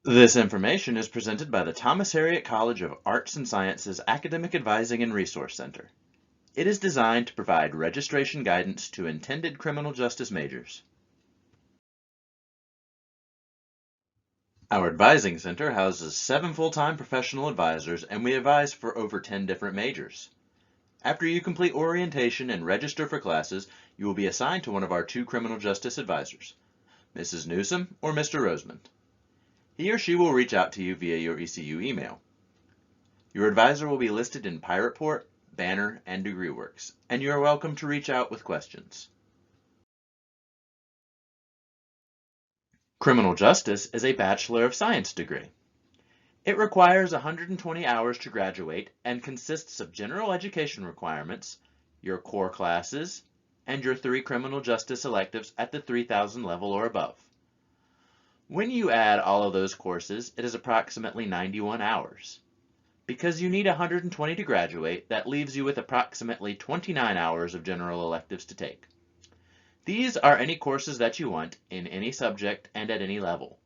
This information is presented by the Thomas Harriot College of Arts and Sciences Academic Advising and Resource Center. It is designed to provide registration guidance to intended criminal justice majors. Our advising center houses 7 full-time professional advisors, and we advise for over 10 different majors. After you complete orientation and register for classes, you will be assigned to one of our 2 criminal justice advisors, Mrs. Newsom or Mr. Rosemond. He or she will reach out to you via your ECU email. Your advisor will be listed in PiratePort, Banner, and DegreeWorks, and you are welcome to reach out with questions. Criminal Justice is a Bachelor of Science degree. It requires 120 hours to graduate and consists of general education requirements, your core classes, and your 3 criminal justice electives at the 3000 level or above. When you add all of those courses, it is approximately 91 hours. Because you need 120 to graduate, that leaves you with approximately 29 hours of general electives to take. These are any courses that you want, in any subject and at any level.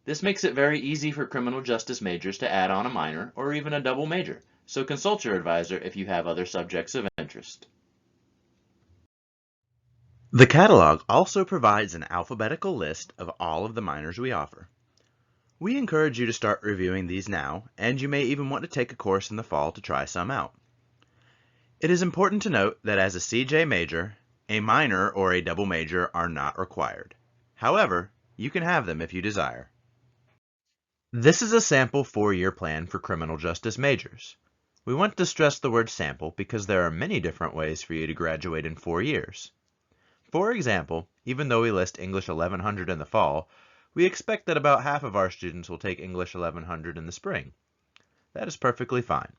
This makes it very easy for criminal justice majors to add on a minor or even a double major, so consult your advisor if you have other subjects of interest. The catalog also provides an alphabetical list of all of the minors we offer. We encourage you to start reviewing these now, and you may even want to take a course in the fall to try some out. It is important to note that as a CJ major, a minor or a double major are not required. However, you can have them if you desire. This is a sample 4-year plan for criminal justice majors. We want to stress the word sample because there are many different ways for you to graduate in 4 years. For example, even though we list English 1100 in the fall, we expect that about half of our students will take English 1100 in the spring. That is perfectly fine.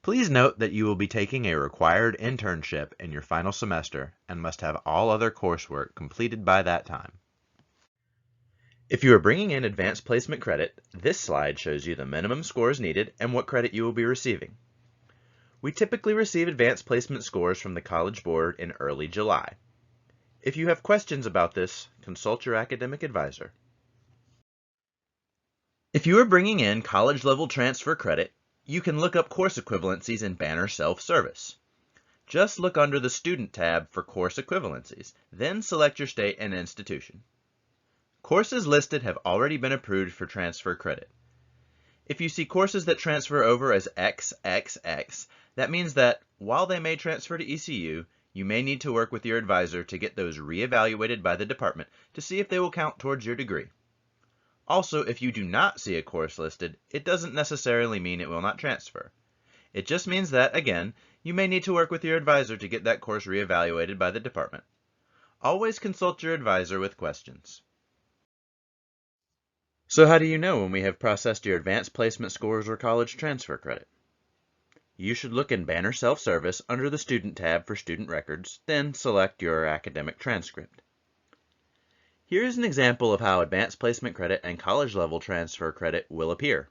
Please note that you will be taking a required internship in your final semester and must have all other coursework completed by that time. If you are bringing in advanced placement credit, this slide shows you the minimum scores needed and what credit you will be receiving. We typically receive advanced placement scores from the College Board in early July. If you have questions about this, consult your academic advisor. If you are bringing in college-level transfer credit, you can look up course equivalencies in Banner Self-Service. Just look under the Student tab for course equivalencies, then select your state and institution. Courses listed have already been approved for transfer credit. If you see courses that transfer over as XXX, that means that, while they may transfer to ECU, you may need to work with your advisor to get those re-evaluated by the department to see if they will count towards your degree. Also, if you do not see a course listed, it doesn't necessarily mean it will not transfer. It just means that, again, you may need to work with your advisor to get that course re-evaluated by the department. Always consult your advisor with questions. So how do you know when we have processed your advanced placement scores or college transfer credit? You should look in Banner Self-Service under the Student tab for student records, then select your academic transcript. Here is an example of how advanced placement credit and college-level transfer credit will appear.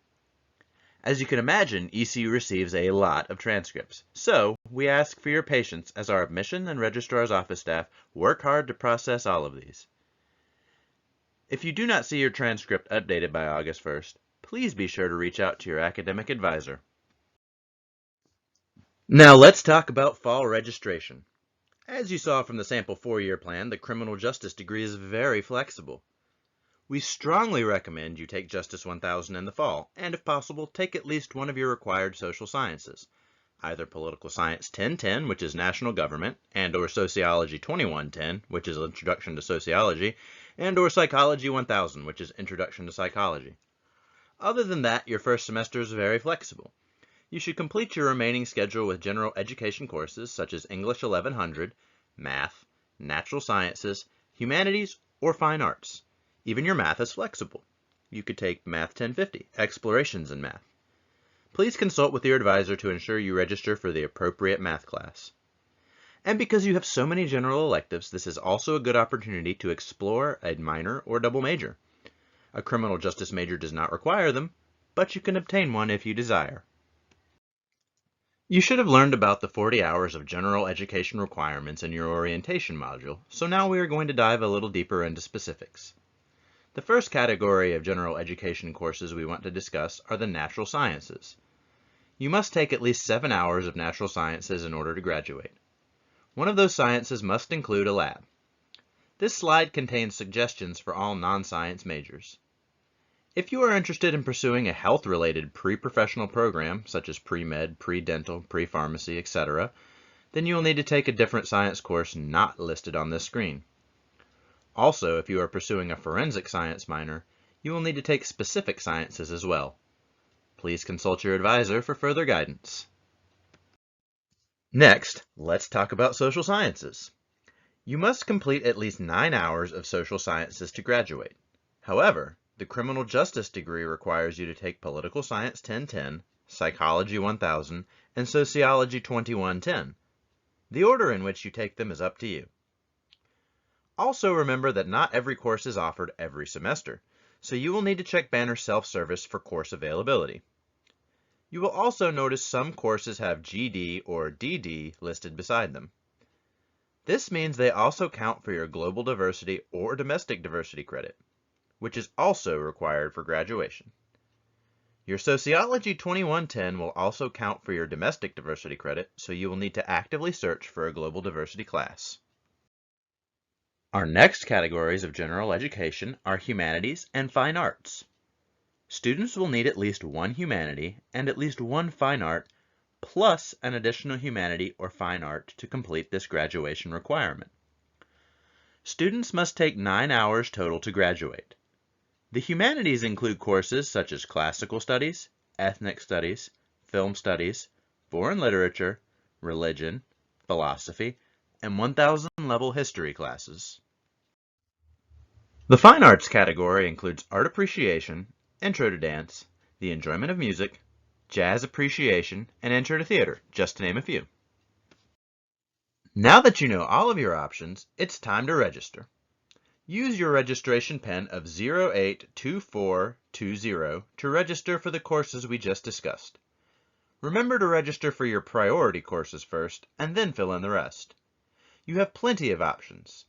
As you can imagine, ECU receives a lot of transcripts, so we ask for your patience as our admission and registrar's office staff work hard to process all of these. If you do not see your transcript updated by August 1st, please be sure to reach out to your academic advisor. Now let's talk about fall registration. As you saw from the sample 4-year plan, the criminal justice degree is very flexible. We strongly recommend you take Justice 1000 in the fall, and if possible, take at least one of your required social sciences, either Political Science 1010, which is National Government, and or Sociology 2110, which is Introduction to Sociology, and or Psychology 1000, which is Introduction to Psychology. Other than that, your first semester is very flexible. You should complete your remaining schedule with general education courses such as English 1100, Math, Natural Sciences, Humanities, or Fine Arts. Even your math is flexible. You could take Math 1050, Explorations in Math. Please consult with your advisor to ensure you register for the appropriate math class. And because you have so many general electives, this is also a good opportunity to explore a minor or double major. A criminal justice major does not require them, but you can obtain one if you desire. You should have learned about the 40 hours of general education requirements in your orientation module, so now we are going to dive a little deeper into specifics. The first category of general education courses we want to discuss are the natural sciences. You must take at least 7 hours of natural sciences in order to graduate. One of those sciences must include a lab. This slide contains suggestions for all non-science majors. If you are interested in pursuing a health-related pre-professional program, such as pre-med, pre-dental, pre-pharmacy, etc., then you will need to take a different science course not listed on this screen. Also, if you are pursuing a forensic science minor, you will need to take specific sciences as well. Please consult your advisor for further guidance. Next, let's talk about social sciences. You must complete at least 9 hours of social sciences to graduate. However, the criminal justice degree requires you to take political science 1010, psychology 1000, and sociology 2110. The order in which you take them is up to you. Also remember that not every course is offered every semester, so you will need to check Banner Self-Service for course availability. You will also notice some courses have GD or DD listed beside them. This means they also count for your global diversity or domestic diversity credit, which is also required for graduation. Your Sociology 2110 will also count for your domestic diversity credit, so you will need to actively search for a global diversity class. Our next categories of general education are humanities and fine arts. Students will need at least one humanity and at least one fine art, plus an additional humanity or fine art to complete this graduation requirement. Students must take 9 hours total to graduate. The humanities include courses such as classical studies, ethnic studies, film studies, foreign literature, religion, philosophy, and 1000 level history classes. The fine arts category includes art appreciation, intro to dance, the enjoyment of music, jazz appreciation, and intro to theater, just to name a few. Now that you know all of your options, it's time to register. Use your registration PIN of 082420 to register for the courses we just discussed. Remember to register for your priority courses first, and then fill in the rest. You have plenty of options.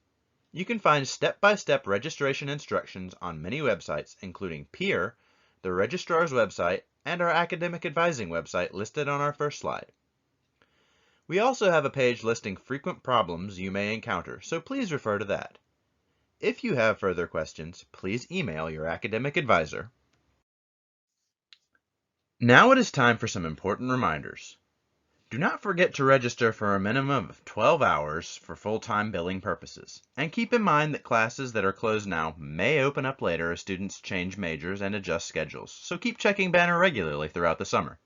You can find step-by-step registration instructions on many websites, including Peer, the registrar's website, and our academic advising website listed on our first slide. We also have a page listing frequent problems you may encounter, so please refer to that. If you have further questions, please email your academic advisor. Now it is time for some important reminders. Do not forget to register for a minimum of 12 hours for full-time billing purposes, and keep in mind that classes that are closed now may open up later as students change majors and adjust schedules, so keep checking Banner regularly throughout the summer.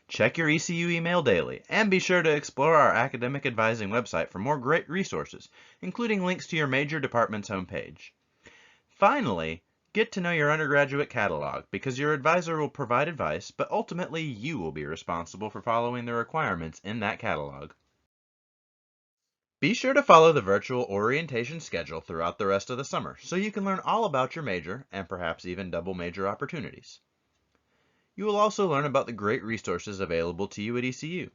Check your ECU email daily, and be sure to explore our academic advising website for more great resources, including links to your major department's homepage. Finally, get to know your undergraduate catalog, because your advisor will provide advice, but ultimately you will be responsible for following the requirements in that catalog. Be sure to follow the virtual orientation schedule throughout the rest of the summer, so you can learn all about your major and perhaps even double major opportunities. You will also learn about the great resources available to you at ECU.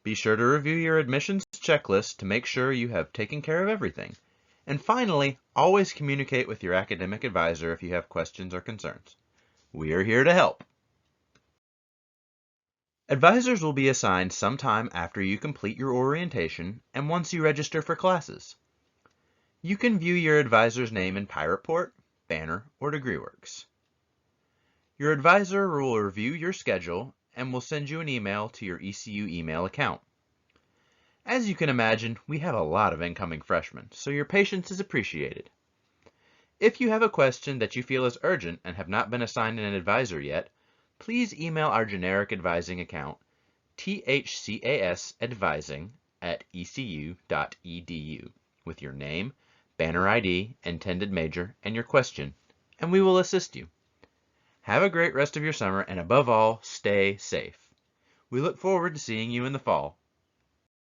Be sure to review your admissions checklist to make sure you have taken care of everything. And finally, always communicate with your academic advisor if you have questions or concerns. We are here to help. Advisors will be assigned sometime after you complete your orientation and once you register for classes. You can view your advisor's name in PiratePort, Banner, or DegreeWorks. Your advisor will review your schedule and will send you an email to your ECU email account. As you can imagine, we have a lot of incoming freshmen, so your patience is appreciated. If you have a question that you feel is urgent and have not been assigned an advisor yet, please email our generic advising account, thcasadvising@ecu.edu, with your name, Banner ID, intended major, and your question, and we will assist you. Have a great rest of your summer, and above all, stay safe. We look forward to seeing you in the fall.